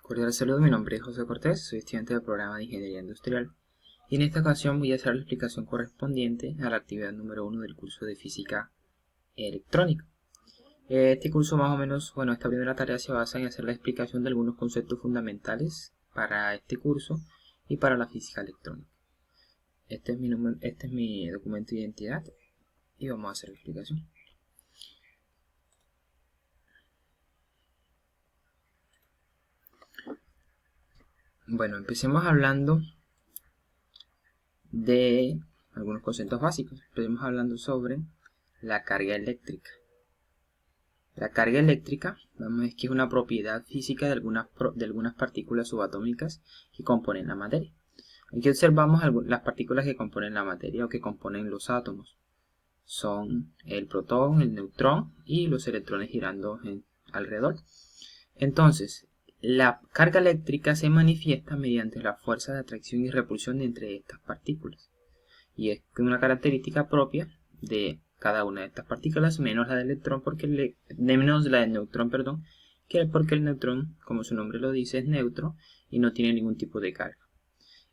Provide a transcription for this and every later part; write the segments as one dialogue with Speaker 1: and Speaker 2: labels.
Speaker 1: Cordial saludo, mi nombre es José Cortés, soy estudiante del programa de Ingeniería Industrial y en esta ocasión voy a hacer la explicación correspondiente a la actividad número 1 del curso de Física Electrónica. Este curso más o menos, esta primera tarea se basa en hacer la explicación de algunos conceptos fundamentales para este curso y para la física electrónica. Este es mi documento de identidad y vamos a hacer la explicación. Bueno, empecemos hablando de algunos conceptos básicos. Empecemos hablando sobre la carga eléctrica. La carga eléctrica, vemos que es una propiedad física de algunas partículas subatómicas que componen la materia. Aquí observamos las partículas que componen la materia o que componen los átomos. Son el protón, el neutrón y los electrones girando alrededor. Entonces, la carga eléctrica se manifiesta mediante la fuerza de atracción y repulsión entre estas partículas. Y es una característica propia de cada una de estas partículas, menos la del electrón, porque el neutrón, como su nombre lo dice, es neutro y no tiene ningún tipo de carga.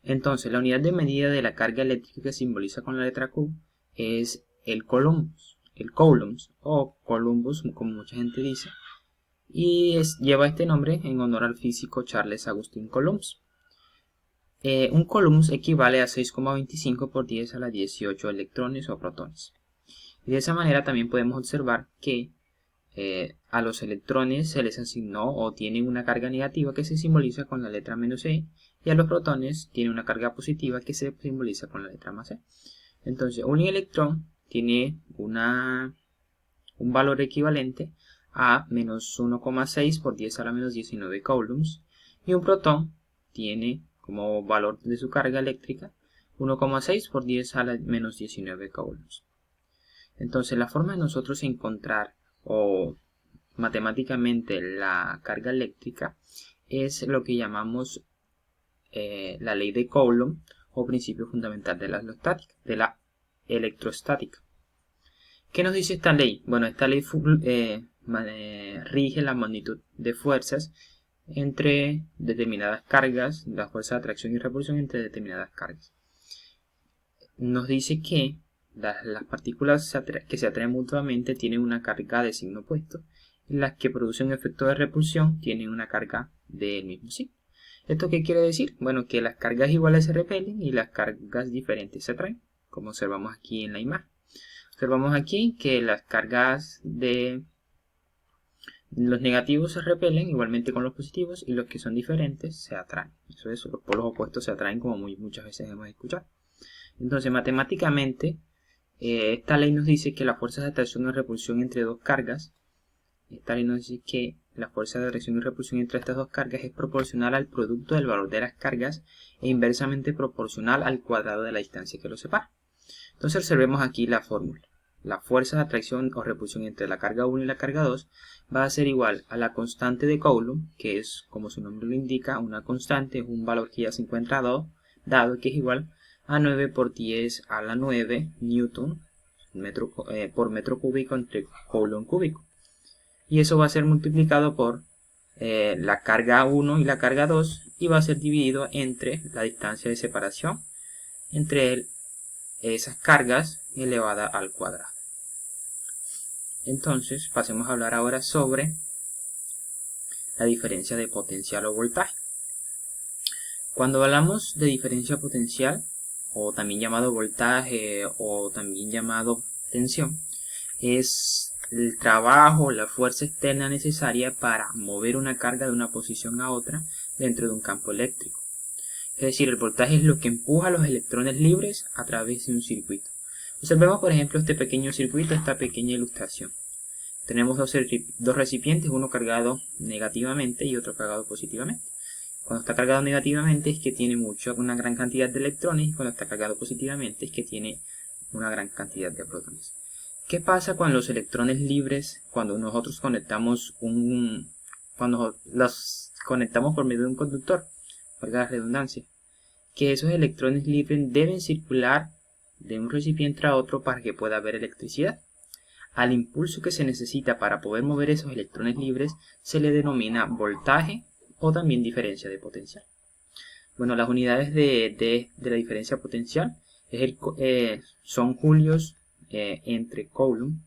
Speaker 1: Entonces, la unidad de medida de la carga eléctrica que simboliza con la letra Q es el coulomb o Columbus, como mucha gente dice, y lleva este nombre en honor al físico Charles Augustin Coulomb. Un coulomb equivale a 6,25 por 10 a la 18 electrones o protones. Y de esa manera también podemos observar que a los electrones se les asignó o tienen una carga negativa que se simboliza con la letra -e, y a los protones tiene una carga positiva que se simboliza con la letra +e. Entonces, un electrón tiene un valor equivalente a menos 1,6 por 10 a la menos 19 coulombs, y un protón tiene como valor de su carga eléctrica 1,6 por 10 a la menos 19 coulombs. Entonces, la forma de nosotros encontrar matemáticamente la carga eléctrica es lo que llamamos la ley de Coulomb o principio fundamental de la electrostática. ¿Qué nos dice esta ley? Bueno, esta ley rige la magnitud de fuerzas entre determinadas cargas, la fuerza de atracción y repulsión entre determinadas cargas. Nos dice que las partículas que se atraen mutuamente tienen una carga de signo opuesto, y las que producen un efecto de repulsión tienen una carga del mismo signo. ¿Esto qué quiere decir? Bueno, que las cargas iguales se repelen y las cargas diferentes se atraen, como observamos aquí en la imagen. Observamos aquí que las cargas de los negativos se repelen igualmente con los positivos y los que son diferentes se atraen. Eso es, los polos opuestos se atraen, como muchas veces hemos escuchado. Entonces, matemáticamente, esta ley nos dice que la fuerza de atracción y repulsión entre dos cargas, esta ley nos dice que la fuerza de atracción y repulsión entre estas dos cargas es proporcional al producto del valor de las cargas e inversamente proporcional al cuadrado de la distancia que los separa. Entonces, observemos aquí la fórmula. La fuerza de atracción o repulsión entre la carga 1 y la carga 2 va a ser igual a la constante de Coulomb, que es, como su nombre lo indica, una constante, es un valor que ya se encuentra dado, que es igual a 9 por 10 a la 9 newton por metro cúbico entre coulomb cúbico. Y eso va a ser multiplicado por la carga 1 y la carga 2 y va a ser dividido entre la distancia de separación entre esas cargas elevada al cuadrado. Entonces, pasemos a hablar ahora sobre la diferencia de potencial o voltaje. Cuando hablamos de diferencia potencial, o también llamado voltaje, o también llamado tensión, es el trabajo, la fuerza externa necesaria para mover una carga de una posición a otra dentro de un campo eléctrico. Es decir, el voltaje es lo que empuja a los electrones libres a través de un circuito. Observemos, por ejemplo, este pequeño circuito, esta pequeña ilustración. Tenemos dos recipientes, uno cargado negativamente y otro cargado positivamente. Cuando está cargado negativamente es que tiene una gran cantidad de electrones, y cuando está cargado positivamente es que tiene una gran cantidad de protones. ¿Qué pasa con los electrones libres cuando nosotros cuando los conectamos por medio de un conductor? Valga la redundancia. Que esos electrones libres deben circular de un recipiente a otro para que pueda haber electricidad. Al impulso que se necesita para poder mover esos electrones libres se le denomina voltaje o también diferencia de potencial. Bueno, las unidades de la diferencia potencial son julios entre Coulomb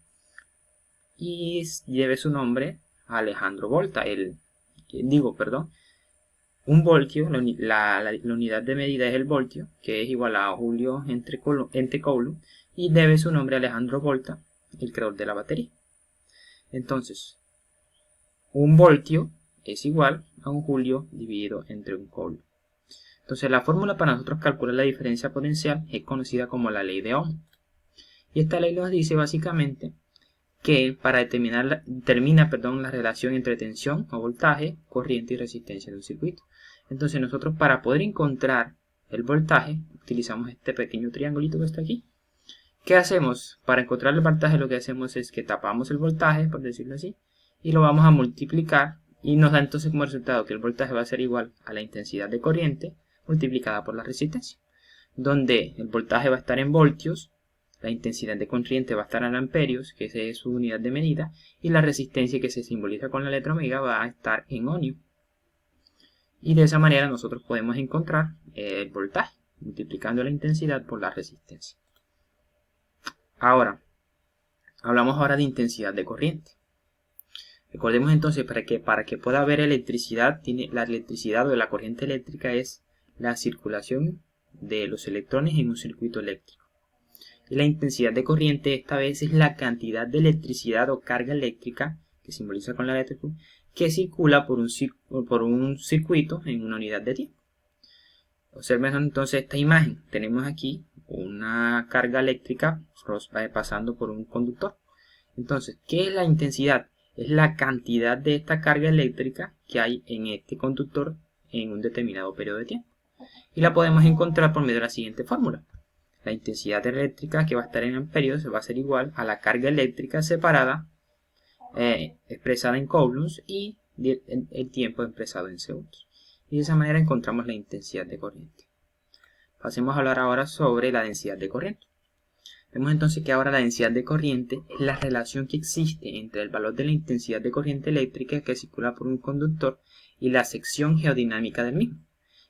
Speaker 1: y lleve su nombre a Alejandro Volta. Un voltio, la unidad de medida es el voltio, que es igual a julio entre Coulomb, y debe su nombre a Alejandro Volta, el creador de la batería. Entonces, un voltio es igual a un julio dividido entre un Coulomb. Entonces, la fórmula para nosotros calcular la diferencia potencial es conocida como la ley de Ohm. Y esta ley nos dice básicamente que para determina la relación entre tensión o voltaje, corriente y resistencia de un circuito. Entonces nosotros, para poder encontrar el voltaje, utilizamos este pequeño triangulito que está aquí. ¿Qué hacemos? Para encontrar el voltaje lo que hacemos es que tapamos el voltaje, por decirlo así, y lo vamos a multiplicar, y nos da entonces como resultado que el voltaje va a ser igual a la intensidad de corriente multiplicada por la resistencia, donde el voltaje va a estar en voltios, la intensidad de corriente va a estar en amperios, que es su unidad de medida, y la resistencia, que se simboliza con la letra omega, va a estar en ohmio. Y de esa manera nosotros podemos encontrar el voltaje, multiplicando la intensidad por la resistencia. Ahora, hablamos ahora de intensidad de corriente. Recordemos entonces para que pueda haber electricidad, la electricidad o la corriente eléctrica es la circulación de los electrones en un circuito eléctrico. Y la intensidad de corriente esta vez es la cantidad de electricidad o carga eléctrica, que simboliza con la letra Q, que circula por un circuito en una unidad de tiempo. Observen entonces esta imagen. Tenemos aquí una carga eléctrica pasando por un conductor. Entonces, ¿qué es la intensidad? Es la cantidad de esta carga eléctrica que hay en este conductor en un determinado periodo de tiempo. Y la podemos encontrar por medio de la siguiente fórmula. La intensidad eléctrica, que va a estar en amperios, va a ser igual a la carga eléctrica separada, expresada en coulombs, y el tiempo expresado en segundos. Y de esa manera encontramos la intensidad de corriente. Pasemos a hablar ahora sobre la densidad de corriente. Vemos entonces que ahora la densidad de corriente es la relación que existe entre el valor de la intensidad de corriente eléctrica que circula por un conductor y la sección geodinámica del mismo.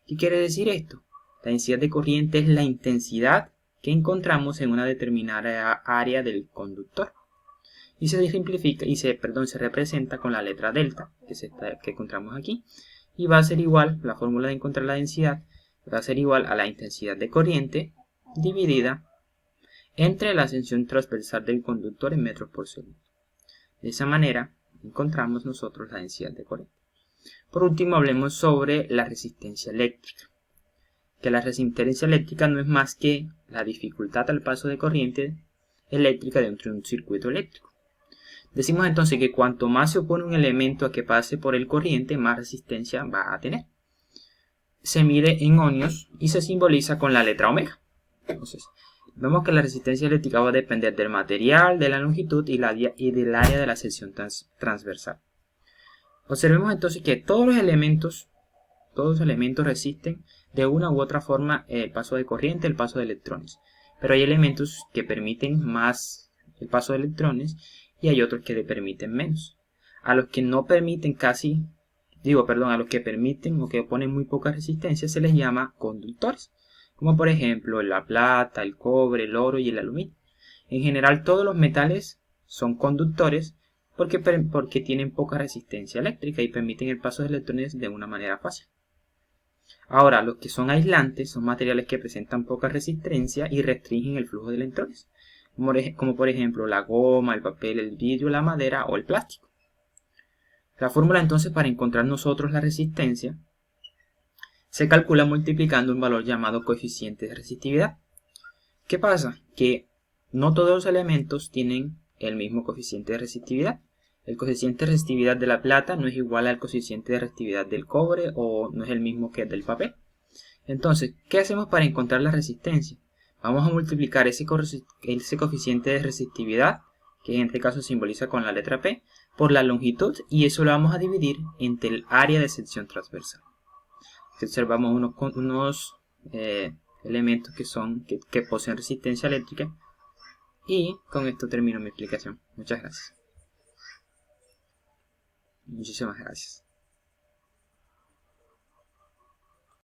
Speaker 1: ¿Qué quiere decir esto? La densidad de corriente es la intensidad que encontramos en una determinada área del conductor. Y se simplifica se representa con la letra delta que encontramos aquí. Y va a ser igual, la fórmula de encontrar la densidad va a ser igual a la intensidad de corriente dividida entre la sección transversal del conductor en metros por segundo. De esa manera encontramos nosotros la densidad de corriente. Por último, hablemos sobre la resistencia eléctrica. Que la resistencia eléctrica no es más que la dificultad al paso de corriente eléctrica dentro de un circuito eléctrico. Decimos entonces que cuanto más se opone un elemento a que pase por el corriente, más resistencia va a tener. Se mide en ohmios y se simboliza con la letra omega. Entonces, vemos que la resistencia eléctrica va a depender del material, de la longitud y del área de la sección transversal. Observemos entonces que todos los elementos resisten de una u otra forma el paso de corriente, el paso de electrones. Pero hay elementos que permiten más el paso de electrones y hay otros que le permiten menos. A los que no permiten a los que permiten o que oponen muy poca resistencia se les llama conductores, como por ejemplo la plata, el cobre, el oro y el aluminio. En general todos los metales son conductores porque tienen poca resistencia eléctrica y permiten el paso de electrones de una manera fácil. Ahora, los que son aislantes son materiales que presentan poca resistencia y restringen el flujo de electrones, como por ejemplo la goma, el papel, el vidrio, la madera o el plástico. La fórmula entonces para encontrar nosotros la resistencia se calcula multiplicando un valor llamado coeficiente de resistividad. ¿Qué pasa? Que no todos los elementos tienen el mismo coeficiente de resistividad. El coeficiente de resistividad de la plata no es igual al coeficiente de resistividad del cobre o no es el mismo que el del papel. Entonces, ¿qué hacemos para encontrar la resistencia? Vamos a multiplicar ese coeficiente de resistividad, que en este caso se simboliza con la letra P, por la longitud y eso lo vamos a dividir entre el área de sección transversal. Observamos unos elementos que poseen resistencia eléctrica y con esto termino mi explicación. Muchas gracias. Muchísimas gracias.